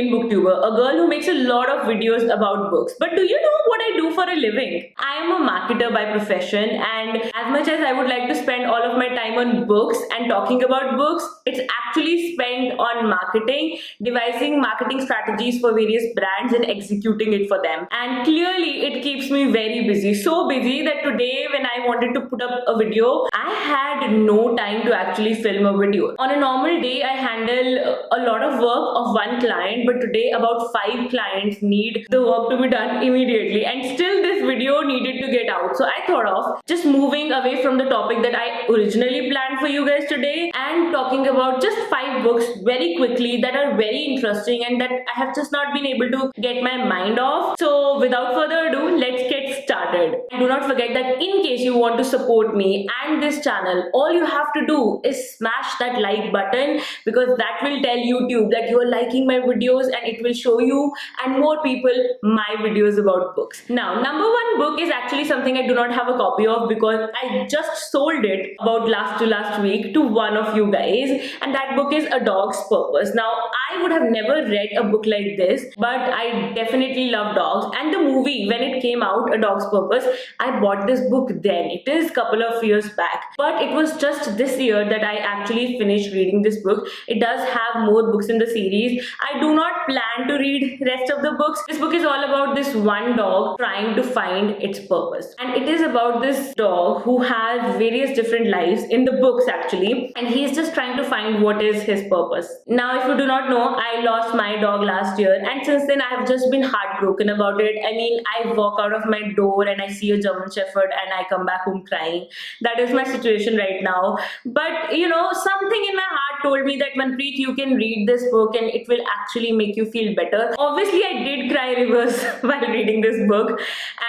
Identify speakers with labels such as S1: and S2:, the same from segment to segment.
S1: Indian booktuber, a girl who makes a lot of videos about books. But do you know what I do for a living? I am a marketer by profession, and as much as I would like to spend all of my time on books and talking about books, it's actually spent on marketing, devising marketing strategies for various brands and executing it for them. And clearly it keeps me very busy. So busy that today when I wanted to put up a video, I had no time to actually film a video. On a normal day, I handle a lot of work of one client, but today about 5 clients need the work to be done immediately, and still this video needed to get out. So I thought of just moving away from the topic that I originally planned for you guys today and talking about just 5 books very quickly that are very interesting and that I have just not been able to get my mind off. So without further ado, let's get started. And do not forget that in case you want to support me and this channel, all you have to do is smash that like button, because that will tell YouTube that you are liking my videos and it will show you and more people my videos about books. Now, number 1 book is actually something I do not have a copy of because I just sold it about last week to one of you guys, and that book is A Dog's Purpose. Now, I would have never read a book like this, but I definitely love dogs, and the movie, when it came out, A Dog's Purpose, I bought this book then. It is a couple of years back, but it was just this year that I actually finished reading this book. It does have more books in the series. I do not plan to read rest of the books. This book is all about this one dog trying to find its purpose, and it is about this dog who has various different lives in the books actually, and he's just trying to find what is his purpose. Now, if you do not know, I lost my dog last year, and since then I have just been heartbroken about it. I mean, I walk out of my door and I see a German Shepherd and I come back home crying. That is my situation right now. But you know, something in my heart told me that, Manpreet, you can read this book and it will actually make you feel better. Obviously, I did cry rivers while reading this book,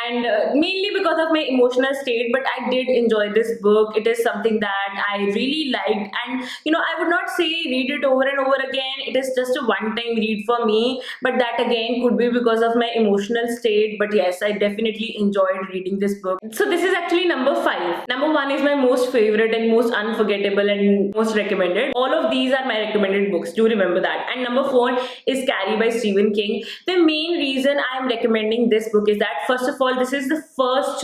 S1: and mainly because of my emotional state, but I did enjoy this book. It is something that I really liked, and you know, I would not say read it over and over again. It is just a one-time read for me, but that again could be because of my emotional state. But yes, I definitely enjoyed reading this book. So this is actually number 5. Number 1 is my most favorite and most unforgettable and most recommended. All of these are my recommended books, do remember that. And number 4 is Carrie by Stephen King. The main reason I am recommending this book is that, first of all, this is the first,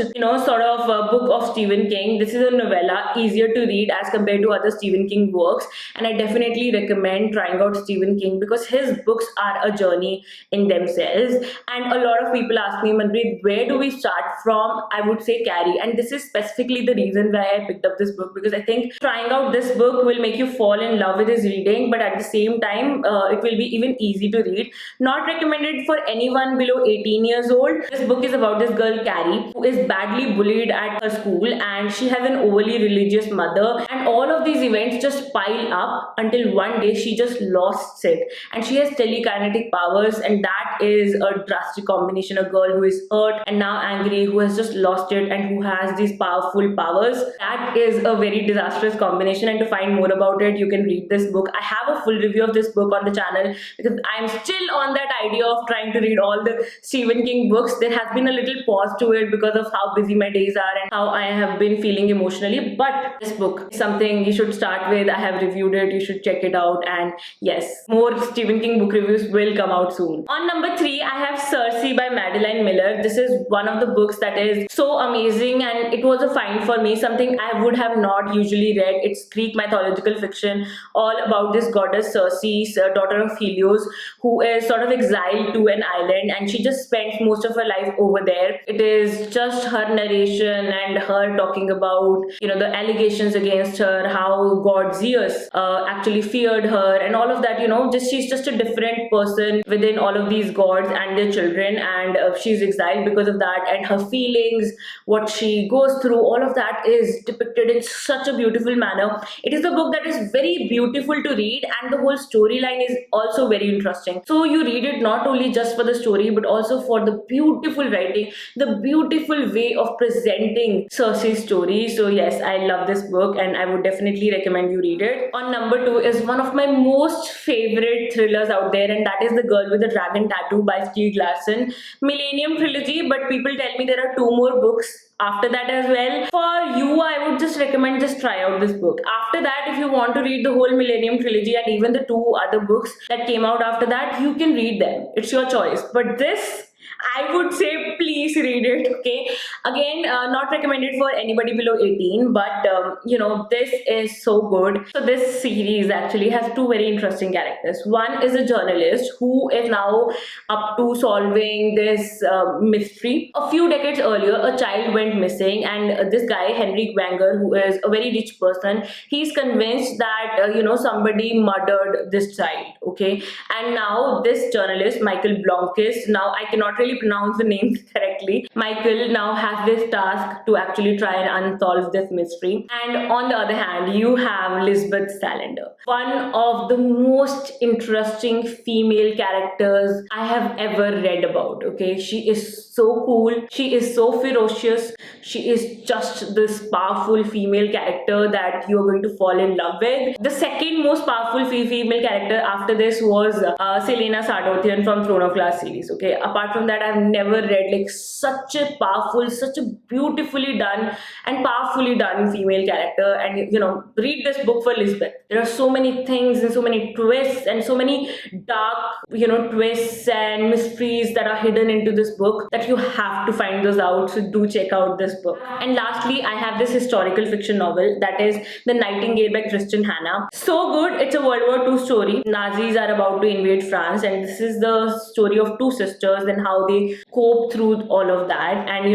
S1: sort of book of Stephen King. This is a novella, easier to read as compared to other Stephen King works, and I definitely recommend trying out Stephen King because his books are a journey in themselves. And a lot of people ask me, Manpreet, where do we start from? I would say Carrie, and this is specifically the reason why I picked up this book, because I think trying out this book will make you fall in love with his reading, but at the same time it will be even easy to read. Not recommended for anyone below 18 years old. This book is about this girl Carrie who is badly bullied at her school, and she has an overly religious mother, and all of these events just pile up until one day she just lost it, and she has telekinetic powers, and that is a drastic combination. A girl who is hurt and now angry, who has just lost it, and who has these powerful powers. That is a very disastrous combination, and to find more about it, you can read this book. I have a full review of this book on the channel because I'm still on that idea of trying to read all the Stephen King books. There has been a little pause to it because of how busy my days are and how I have been feeling emotionally, but this book is something you should start with. I have reviewed it, you should check it out, and yes, more Stephen King book reviews will come out soon. On number 3, I have Cersei by Madeline Miller. This is one of the books that is so amazing, and it was a find for me, something I would have not usually read. It's Greek mythological fiction, all about this goddess Cersei, daughter of Helios, who is sort of exiled to an island, and she just spends most of her life over there. It is just her narration and her talking about, the allegations against her, how god Zeus actually feared her, and all of that. She's just a different person within all of these gods and their children, and she's exiled because of that, and her feelings, what she goes through, all of that is depicted in such a beautiful manner. It is a book that is very beautiful to read, and the whole storyline is also very interesting. So you read it not only just for the story, but also for the beautiful beautiful writing, the beautiful way of presenting Cersei's story. So yes, I love this book and I would definitely recommend you read it. On number 2 is one of my most favorite thrillers out there, and that is The Girl with the Dragon Tattoo by Stieg Larsson. Millennium Trilogy, but people tell me there are 2 more books after that as well. For you, I would just recommend just try out this book. After that, if you want to read the whole Millennium Trilogy and even the 2 other books that came out after that, you can read them. It's your choice. But this, I would say please read it, okay? Again, not recommended for anybody below 18, but this is so good. So this series actually has 2 very interesting characters. One is a journalist who is now up to solving this mystery. A few decades earlier, a child went missing, and this guy, Henrik Wanger, who is a very rich person, he's convinced that somebody murdered this child, okay? And now this journalist, Michael Blomkist, now I cannot really pronounce the name correctly. Michael now has this task to actually try and unsolve this mystery. And on the other hand, you have Lisbeth Salander, one of the most interesting female characters I have ever read about, okay? She is so cool, she is so ferocious, she is just this powerful female character that you are going to fall in love with. The second most powerful female character after this was Selena Sardotian from Throne of Glass series, okay? Apart from that, I've never read like such a powerful, such a beautifully done and powerfully done female character. And read this book for Lisbeth. There are so many things and so many twists and so many dark twists and mysteries that are hidden into this book that you have to find those out. So do check out this book. And lastly, I have this historical fiction novel that is The Nightingale by Christian Hannah. So good. It's a World War II story. Nazis are about to invade France, and this is the story of 2 sisters and how they cope through all of that. And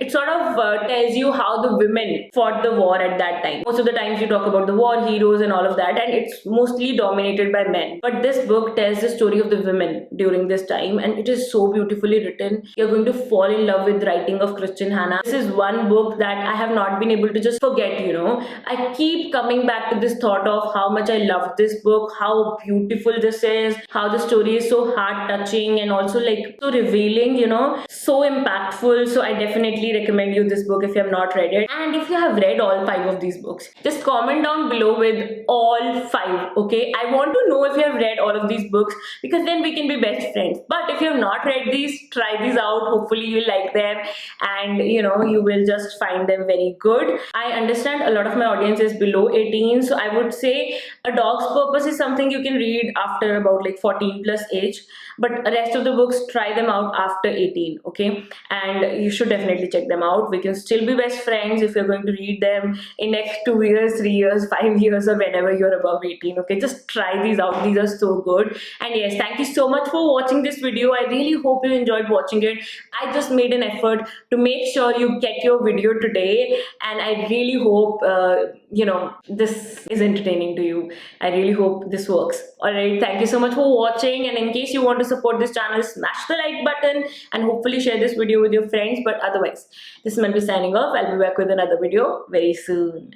S1: it sort of tells you how the women fought the war at that time. Most of the times you talk about the war heroes and all of that, and it's mostly dominated by men, but this book tells the story of the women during this time, and it is so beautifully written. You're going to fall in love with writing of Christian Hannah. This is one book that I have not been able to just forget. I keep coming back to this thought of how much I love this book, how beautiful this is, how the story is so heart touching and also like so revealing, so impactful. So I definitely recommend you this book if you have not read it. And if you have read all 5 of these books, just comment down below with all 5, okay? I want to know if you have read all of these books, because then we can be best friends. But if you have not read these, try these out. Hopefully you'll like them, and you will just find them very good. I understand a lot of my audience is below 18, so I would say A Dog's Purpose is something you can read after about like 14 plus age, but the rest of the books, try them out after 18, okay? And you should definitely check them out. We can still be best friends if you're going to read them in next 2 years, 3 years, 5 years, or whenever you're above 18, okay? Just try these out. These are so good. And yes, thank you so much for watching this video. I really hope you enjoyed watching it. I just made an effort to make sure you get your video today, and I really hope this is entertaining to you. I really hope this works. Alright, thank you so much for watching, and in case you want to support this channel, smash the like button and hopefully share this video with your friends. But otherwise, this is Manvi signing off. I'll be back with another video very soon.